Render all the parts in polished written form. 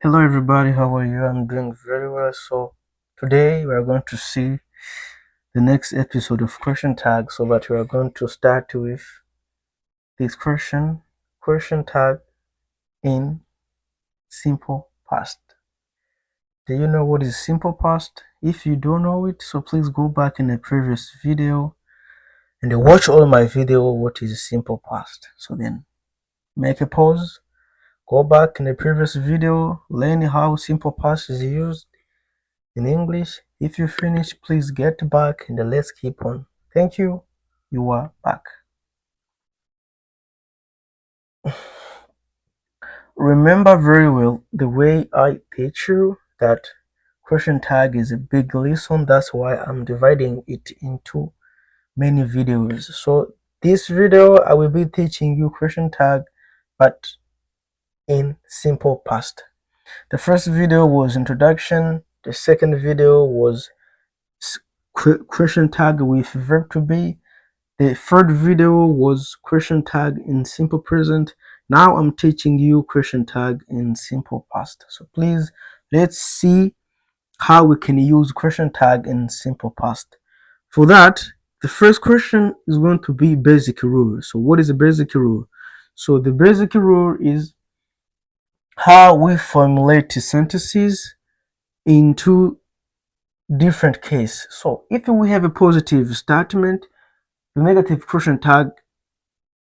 Hello everybody, how are you? I'm doing very well. So today we are going to see the next episode of question tag. So that we are going to start with this question tag in simple past. Do you know what is simple past? If you don't know it, so please go back in the previous video and watch all my video what is simple past. So then make a pause, go back in the previous video, learn how simple past is used in English. If you finish, please get back and let's keep on. Thank you. You are back. Remember very well the way I teach you that question tag is a big lesson. That's why I'm dividing it into many videos. So this video I will be teaching you question tag but in simple past. The first video was introduction. The second video was question tag with verb to be. The third video was question tag in simple present. Now I'm teaching you question tag in simple past. So please, let's see how we can use question tag in simple past. For that, the first question is going to be basic rule. So what is a basic rule? So the basic rule is how we formulate sentences into different cases. So if we have a positive statement, the negative question tag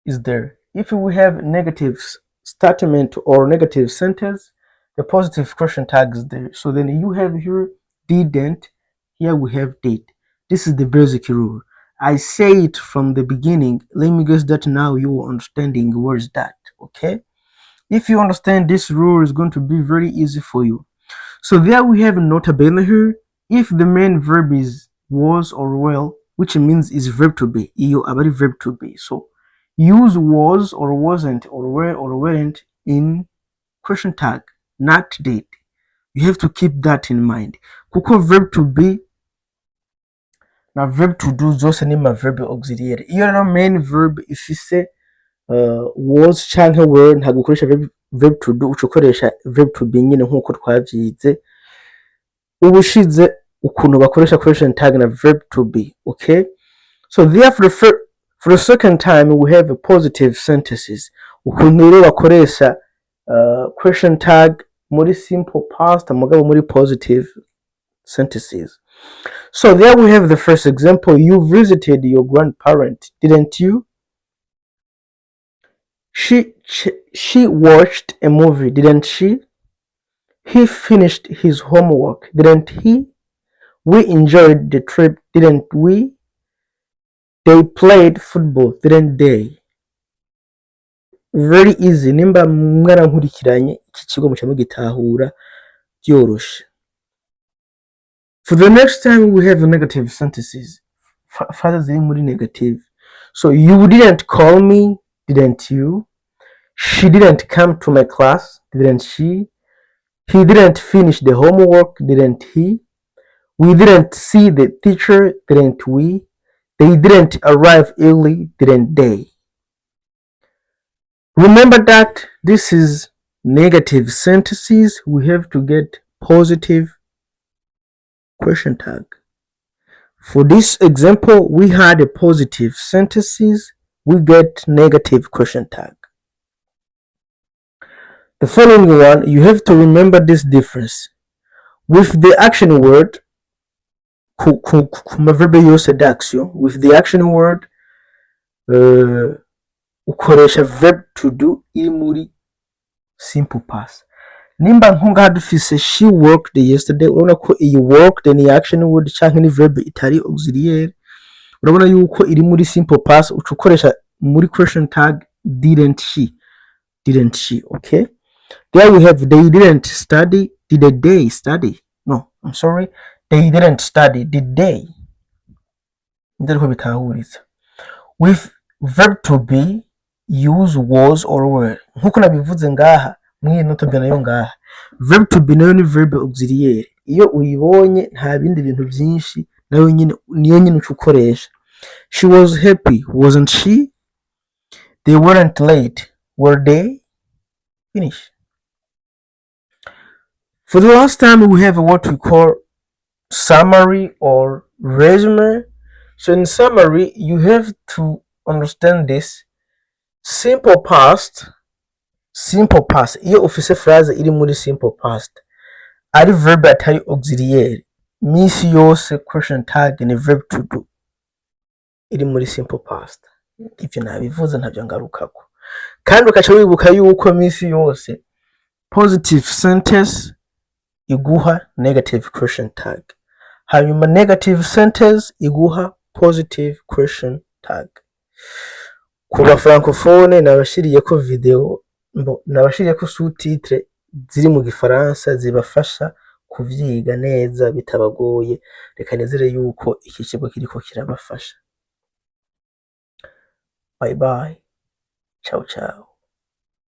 is there. If we have negative statement or negative sentence, the positive question tag is there. So then you have here didn't, here we have did. This is the basic rule. I say it from the beginning. Let me guess that now you are understanding where is that, okay? If you understand this rule, is going to be very easy for you. So there we have nota bene here. If the main verb is was or well, which means is verb to be, iyo abari verb to be. So use was or wasn't or were or weren't in question tag, not did. You have to keep that in mind. Kuko verb to be na verb to do zose ni ma verb auxiliary. Iyo na main verb ifise was canke were ntabwo ukoresha verb to do, ucokoresha verb to be nyine nkuko twavyize ubushize ukuntu bakoresha question tag na verb to be, okay? So therefore for the second time we have a positive sentences. Ukuntu rero bakoresha question tag muri simple past mugabo muri positive sentences. So there we have the first example. You visited your grandparent, didn't you? She watched a movie, didn't she? He finished his homework, didn't he? We enjoyed the trip, didn't we? They played football, didn't they? Very easy. Nimba mwarankurikiranye iki kigo muca mugitahura byoroshe. For the next time we have negative sentences. Further ziri muri negative. So you didn't call me, didn't you? She didn't come to my class, didn't she? He didn't finish the homework, didn't he? We didn't see the teacher, didn't we? They didn't arrive early, didn't they? Remember that this is negative sentences. We have to get positive question tag. For this example, we had a positive sentences. We get negative question tag. The following one, you have to remember this difference. With the action word, kumaverbe yose d'action, with the action word, ukoresha verb to do iri muri simple past. Nimba nkungaha dufise she worked yesterday, urabona ko iyi worked ni action word canke ni verb itari auxiliary. Urabona yuko iri muri simple past, ucokoresha muri question tag didn't she, okay? There we have they didn't study, did they study? No, I'm sorry. They didn't study, did they? Ndiko bitahuritse. With verb to be, use was or were. Nkuko nabivuze ngaha, mwiye notobya nayo ngaha. Verb to be nayo ni verb auxiliary. Iyo uyibonye nta bindi bintu byinshi nayo nyine niyo nyine ucokoresha. She was happy, wasn't she? They weren't late, were they? Finish. For the last time, we have what we call summary or resume. So in summary, you have to understand this. Simple past, iyo ufise phrase iri muri simple past ari verb atari auxiliary, misi yose question tag ni verb to do iri muri simple past. Ivyo nabivuze ntavyo ngarukako, kandi ukaca wibuka yuko misi yose positive sentence iguha negative question tag, hanyuma negative sentence iguha positive question tag. Kuba francophone nabashiriyeko video, nabashiriyeko sous-titre ziri mu gifaransa zibafasha kuvyiga neza bitabagoye. Reka nizere yuko iki kigo kiriko kirabafasha. Bye bye, ciao ciao.